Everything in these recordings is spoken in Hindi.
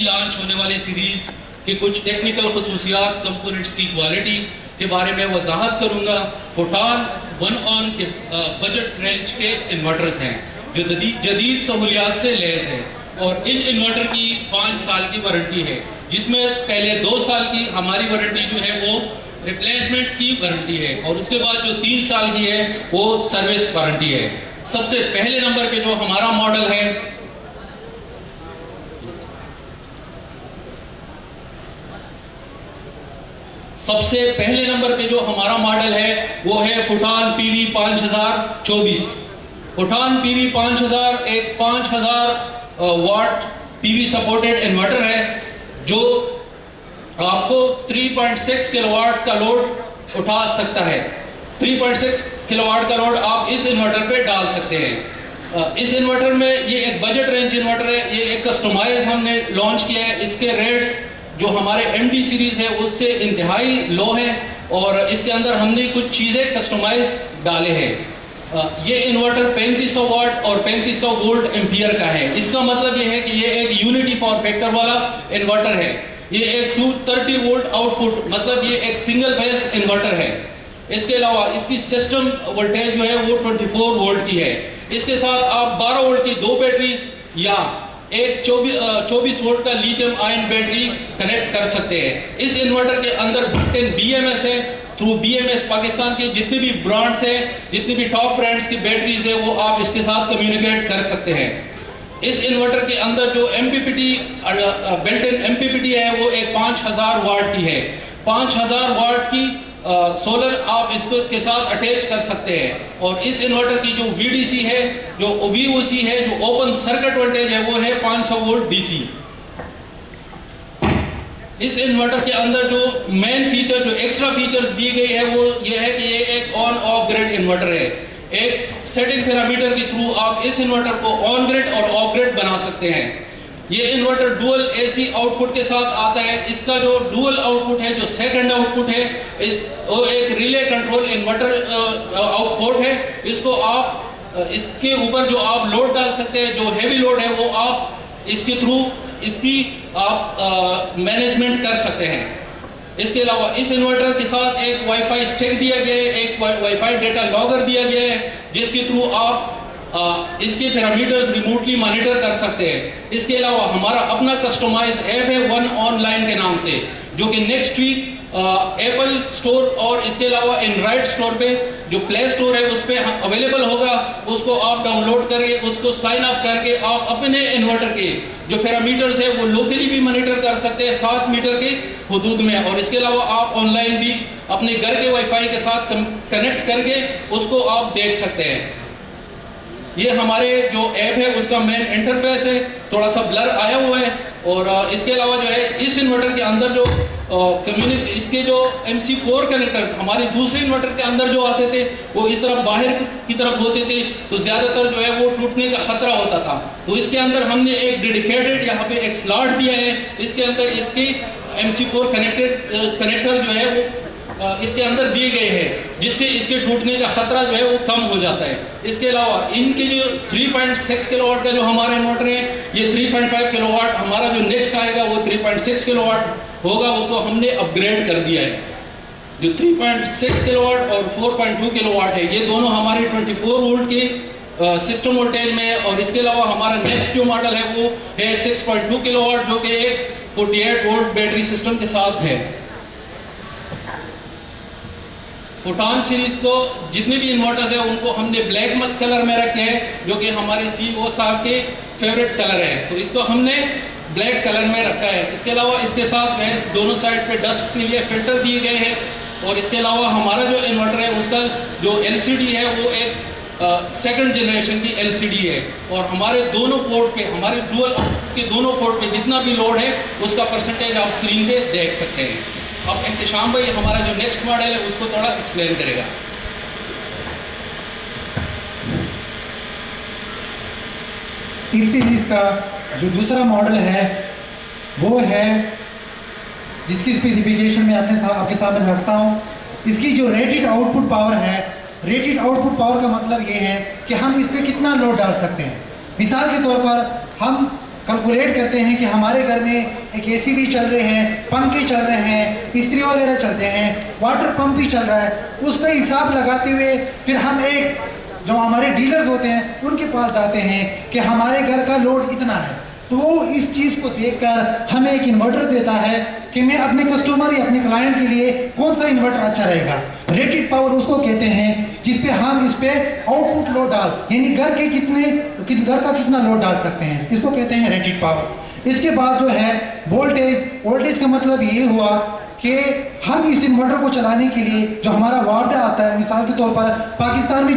लॉन्च होने वाली सीरीज के कुछ टेक्निकल खसूसियात, कंपोनेंट्स की क्वालिटी के बारे में वजाहत करूंगा। फोटान 1 ऑन के बजट रेंज के इन्वर्टर्स हैं जो जदीद सहूलियात से लैस है और इन इन्वर्टर की 5 साल की वारंटी है, जिसमें पहले 2 साल की हमारी वारंटी जो है वो रिप्लेसमेंट की वारंटी है और उसके बाद जो 3 साल की है वो सर्विस वारंटी है। सबसे पहले नंबर पे जो हमारा मॉडल है जो हमारा मॉडल है वो है फोटान PV 5024। फोटान PV 5000 एक 5000 वाट PV सपोर्टेड इन्वर्टर है जो आपको 3.6 किलोवाट का लोड उठा सकता है। 3.6 किलोवाट का लोड आप इस इन्वर्टर पे डाल सकते हैं। इस इन्वर्टर में ये एक बजट रेंज इन्वर्टर है, ये एक कस्टमाइज हमने लॉन्च किया है। इसके रेट्स जो हमारे MD सीरीज है उससे इंतहाई लो है और इसके अंदर हमने कुछ चीज़ें कस्टमाइज डाले हैं। ये इन्वर्टर 3500 वाट और 3500 वोल्ट एम्पियर का है। इसका मतलब ये है कि ये एक यूनिटी फॉर फैक्टर वाला इन्वर्टर है। ये एक 230 वोल्ट आउटपुट, मतलब ये एक सिंगल फेज इन्वर्टर है। इसके अलावा इसकी सिस्टम वोल्टेज जो है वो 24 वोल्ट की है। इसके साथ आप 12 वोल्ट की 2 बैटरीज या एक 24 वोल्ट का लिथियम आयन बैटरी कनेक्ट कर सकते हैं। इस इन्वर्टर के अंदर बिल्ट-इन BMS है। थ्रू BMS पाकिस्तान के जितने भी ब्रांड्स हैं, जितनी भी टॉप ब्रांड्स की बैटरीज है वो आप इसके साथ कम्युनिकेट कर सकते हैं। इस इन्वर्टर के अंदर जो बिल्ट-इन MPPT है वो एक 5000 वाट की है। 5000 वाट की सोलर आप इसको के साथ अटैच कर सकते हैं और इस इन्वर्टर की जो VDC है, जो VOC है, जो ओपन सर्किट वोल्टेज है वो है 500 वोल्ट DC। इस इन्वर्टर के अंदर जो मेन फीचर, जो एक्स्ट्रा फीचर्स दिए गए हैं वो ये है कि ये एक ऑन ऑफ ग्रिड इन्वर्टर है। एक सेटिंग पैरामीटर के थ्रू आप इस इन्वर्टर को ऑन ग्रिड और ऑफ ग्रिड बना सकते हैं। ये इन्वर्टर डुअल AC आउटपुट के साथ आता है। इसका जो डुअल आउटपुट है, जो सेकंड आउटपुट है, वो एक रिले कंट्रोल इन्वर्टर आउटपुट है। इसको आप इसके ऊपर जो आप लोड डाल सकते हैं, जो हैवी लोड है वो आप इसके थ्रू इसकी आप मैनेजमेंट कर सकते हैं। इसके अलावा इस इन्वर्टर के साथ एक वाईफाई स्टिक दिया गया है, एक वाईफाई डेटा लॉगर दिया गया है, जिसके थ्रू आप इसके पैरामीटर्स रिमोटली मॉनिटर कर सकते हैं। इसके अलावा हमारा अपना कस्टमाइज ऐप है 1 ऑनलाइन के नाम से, जो कि नेक्स्ट वीक एप्पल स्टोर और इसके अलावा एंड्रॉइड स्टोर पे जो प्ले स्टोर है उस पर अवेलेबल होगा। उसको आप डाउनलोड करके उसको साइन अप करके आप अपने इन्वर्टर के जो पैरामीटर्स है वो लोकली भी मॉनिटर कर सकते हैं 7 मीटर के हदूद में। और इसके अलावा आप ऑनलाइन भी अपने घर के वाईफाई के साथ कनेक्ट करके उसको आप देख सकते हैं। ये हमारे जो ऐप है उसका मेन इंटरफेस है, थोड़ा सा ब्लर आया हुआ है। और इसके अलावा जो है इस इन्वर्टर के अंदर जो इसके जो MC4 कनेक्टर हमारे दूसरे इन्वर्टर के अंदर जो आते थे वो इस तरफ बाहर की तरफ होते थे, तो ज़्यादातर जो है वो टूटने का खतरा होता था। तो इसके अंदर हमने एक डेडिकेटेड यहाँ पे एक स्लॉट दिया है। इसके अंदर इसके MC4 कनेक्टर जो है वो इसके अंदर दिए गए हैं, जिससे इसके टूटने का खतरा जो है वो कम हो जाता है। इसके अलावा इनके जो 3.6 किलोवाट का जो हमारा इन्वर्टर है, ये 3.5 किलोवाट हमारा जो नेक्स्ट आएगा वो 3.6 किलोवाट होगा, उसको हमने अपग्रेड कर दिया है। जो 3.6 किलोवाट और 4.2 किलोवाट है, ये दोनों हमारे 24 वोल्ट के सिस्टम वोल्टेज में है। और इसके अलावा हमारा नेक्स्ट जो मॉडल है वो है 6.2 किलोवाट, जो कि एक 48 वोल्ट बैटरी सिस्टम के साथ है। फोटान सीरीज को जितने भी इन्वर्टर्स है उनको हमने ब्लैक कलर में रखे हैं, जो कि हमारे CEO साहब के फेवरेट कलर है, तो इसको हमने ब्लैक कलर में रखा है। इसके अलावा इसके साथ दोनों साइड पे डस्ट के लिए फिल्टर दिए गए हैं। और इसके अलावा हमारा जो इन्वर्टर है उसका जो LCD है वो एक सेकंड जनरेशन की LCD है। और हमारे दोनों पोर्ट पे, हमारे डुअल के दोनों पोर्ट पे जितना भी लोड है उसका परसेंटेज आप स्क्रीन पे देख सकते हैं। अब एहतशाम भाई हमारा जो नेक्स्ट मॉडल है उसको थोड़ा एक्सप्लेन करेगा। इस सीरीज का जो दूसरा मॉडल है वो है जिसकी स्पेसिफिकेशन मैं आपके सामने रखता हूँ। इसकी जो रेटेड आउटपुट पावर है, रेटेड आउटपुट पावर का मतलब ये है कि हम इस पर कितना लोड डाल सकते हैं। मिसाल के तौर पर हम कैलकुलेट करते हैं कि हमारे घर में एक एसी भी चल रहे हैं, पंखे चल रहे हैं, इस्त्री वगैरह चलते हैं, वाटर पंप भी चल रहा है, उसका हिसाब लगाते हुए फिर हम एक जो हमारे डीलर्स होते हैं उनके पास जाते हैं कि हमारे घर का लोड इतना है, तो वो इस चीज़ को देखकर हमें एक इन्वर्टर देता है कि मैं अपने कस्टमर या अपने क्लाइंट के लिए कौन सा इन्वर्टर अच्छा रहेगा। रेटेड पावर उसको कहते हैं जिस पे हम इस पे आउटपुट लोड डाल यानी घर का कितना लोड डाल सकते हैं, इसको कहते हैं रेटेड पावर। इसके बाद जो है वोल्टेज का मतलब ये हुआ कि हम इस इन्वर्टर को चलाने के लिए जो हमारा वाट आता है, मिसाल के तौर पर पाकिस्तान में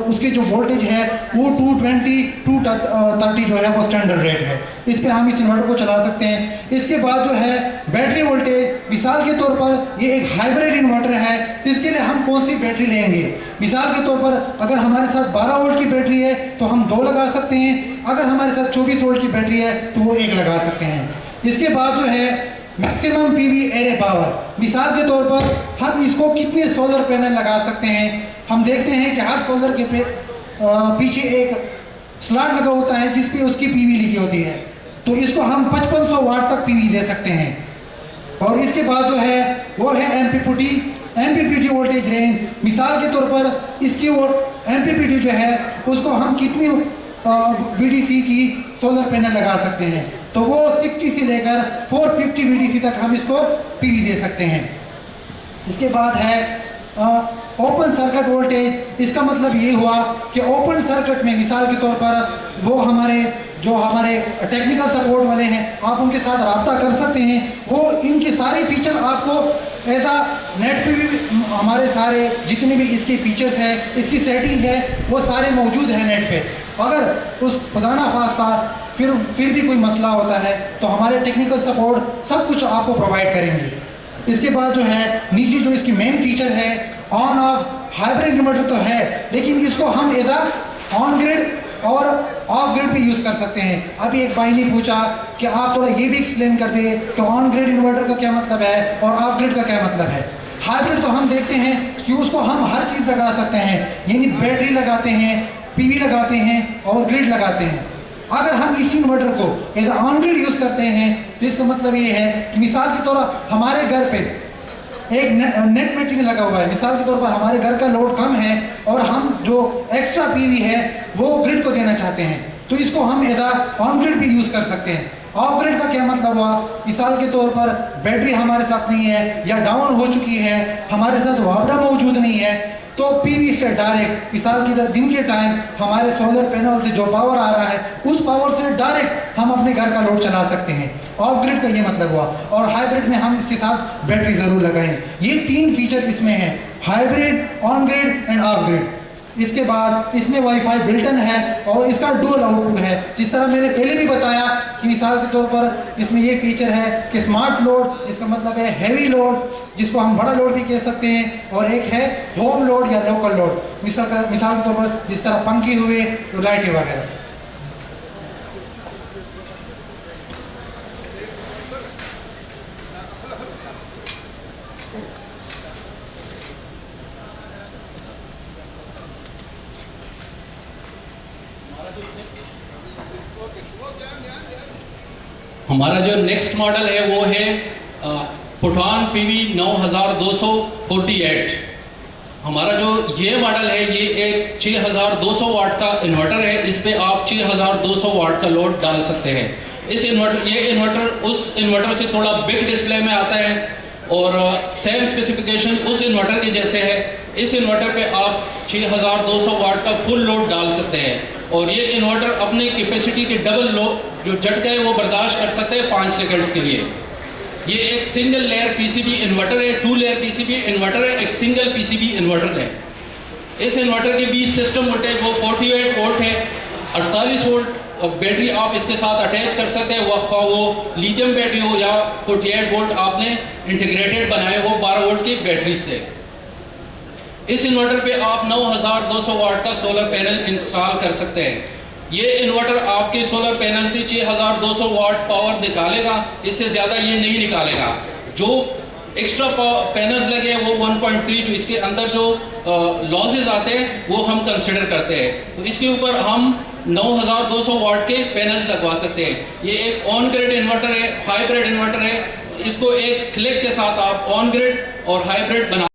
उसके जो वोल्टेज है वो 220 230 जो है वो स्टैंडर्ड रेट है, इस पे हम इस इन्वर्टर को चला सकते हैं। इसके बाद जो है बैटरी वोल्टेज, मिसाल के तौर पर ये एक हाइब्रिड इन्वर्टर है, इसके लिए हम कौन सी बैटरी लेंगे। मिसाल के तौर पर अगर हमारे साथ 12 वोल्ट की बैटरी है तो हम 2 लगा सकते हैं, अगर हमारे साथ 24 वोल्ट की बैटरी है तो वो 1 लगा सकते हैं। इसके बाद जो है मैक्सिमम पीवी एरे पावर, मिसाल के तौर पर हम इसको कितने सोलर पैनल लगा सकते हैं। हम देखते हैं कि हर सोलर के पीछे एक स्लॉट लगा होता है जिस पे उसकी पीवी लिखी होती है, तो इसको हम 5500 वाट तक पीवी दे सकते हैं। और इसके बाद जो है वो है एमपीपीटी वोल्टेज रेंज, मिसाल के तौर पर इसकी एमपीपीटी जो है उसको हम कितनी VDC की सोलर पैनल लगा सकते हैं, तो वो 60 से लेकर 450 VDC तक हम इसको पीवी दे सकते हैं। इसके बाद है ओपन सर्किट वोल्टेज, इसका मतलब ये हुआ कि ओपन सर्किट में मिसाल के तौर पर वो हमारे टेक्निकल सपोर्ट वाले हैं, आप उनके साथ रब्ता कर सकते हैं, वो इनके सारे फीचर आपको ऐसा नेट पे भी हमारे सारे जितने भी इसके फीचर्स हैं, इसकी सेटिंग है, वो सारे मौजूद हैं नेट पे। अगर उस खुदा ना खास्ता फिर भी कोई मसला होता है तो हमारे टेक्निकल सपोर्ट सब कुछ आपको प्रोवाइड करेंगे। इसके बाद जो है नीचे जो इसकी मेन फीचर है ऑन ऑफ हाइब्रिड इन्वर्टर तो है, लेकिन इसको हम इधर ऑन ग्रिड और ऑफ ग्रिड भी यूज़ कर सकते हैं। अभी एक भाई ने पूछा कि आप थोड़ा ये भी एक्सप्लेन कर दे कि ऑन ग्रिड इन्वर्टर का क्या मतलब है और ऑफ ग्रिड का क्या मतलब है। हाइब्रिड तो हम देखते हैं कि उसको हम हर चीज़ लगा सकते हैं, यानी बैटरी लगाते हैं, पीवी लगाते हैं और ग्रिड लगाते हैं। अगर हम इसी इन्वर्टर को यदि ऑन ग्रिड यूज़ करते हैं तो इसका मतलब ये है कि मिसाल के तौर पर हमारे घर पे एक नेट मटेरियल लगा हुआ है, मिसाल के तौर पर हमारे घर का लोड कम है और हम जो एक्स्ट्रा पीवी है वो ग्रिड को देना चाहते हैं, तो इसको हम इधर ऑन ग्रिड भी यूज़ कर सकते हैं। ऑफ ग्रिड का क्या मतलब हुआ, मिसाल के तौर पर बैटरी हमारे साथ नहीं है या डाउन हो चुकी है, हमारे साथ वापडा मौजूद नहीं है, तो पीवी से डायरेक्ट मिसाल की तरह दिन के टाइम हमारे सोलर पैनल से जो पावर आ रहा है उस पावर से डायरेक्ट हम अपने घर का लोड चला सकते हैं। ऑफ ग्रिड का ये मतलब हुआ। और हाइब्रिड में हम इसके साथ बैटरी ज़रूर लगाएं। ये 3 फीचर इसमें हैं, hybrid, on grid end of grid. इसके बाद इसमें वाईफाई बिल्टन है और इसका डुअल आउटपुट है। जिस तरह मैंने पहले भी बताया कि मिसाल के तौर पर इसमें ये फीचर है कि स्मार्ट लोड, जिसका मतलब है हैवी लोड, जिसको हम बड़ा लोड भी कह सकते हैं, और एक है होम लोड या लोकल लोड, मिसाल के तौर पर जिस तरह पंखे हुए, लाइटें वगैरह। हमारा जो नेक्स्ट मॉडल है वो है पुठान PV 9248। हमारा जो ये मॉडल है ये एक 6200 वाट का इन्वर्टर है। इस पे आप 6200 वाट का लोड डाल सकते हैं। ये इन्वर्टर उस इन्वर्टर से थोड़ा बिग डिस्प्ले में आता है और सेम स्पेसिफिकेशन उस इन्वर्टर के जैसे है। इस इन्वर्टर पे आप 6200 वाट का फुल लोड डाल सकते हैं और ये इन्वर्टर अपनी कैपेसिटी के डबल लोड जो झटका है वो बर्दाश्त कर सकते हैं 5 सेकंड्स के लिए। ये एक सिंगल लेयर PCB इन्वर्टर है, 2 लेयर PCB इन्वर्टर है, एक सिंगल PCB इन्वर्टर है। इस इन्वर्टर के बीच सिस्टम वोल्टेज वो 48 वोल्ट है। 48 वोल्ट बैटरी आप इसके साथ अटैच कर सकते हैं, वो लिथियम बैटरी हो या 48 वोल्ट आपने इंटीग्रेटेड बनाए हो 12 वोल्ट की बैटरी से। इस इन्वर्टर पे आप 9200 वाट का सोलर पैनल इंस्टॉल कर सकते हैं। ये इन्वर्टर आपके सोलर पैनल से 6200 वाट पावर निकालेगा, इससे ज़्यादा ये नहीं निकालेगा। जो एक्स्ट्रा पैनल्स लगे हैं वो 1.3, जो इसके अंदर जो लॉसेज आते हैं वो हम कंसिडर करते हैं। तो इसके ऊपर हम 9200 वाट के पैनल्स लगवा सकते हैं। ये एक ऑन ग्रिड इन्वर्टर है, हाइब्रिड इन्वर्टर है। इसको एक क्लिक के साथ आप ऑन ग्रिड और हाइब्रिड बना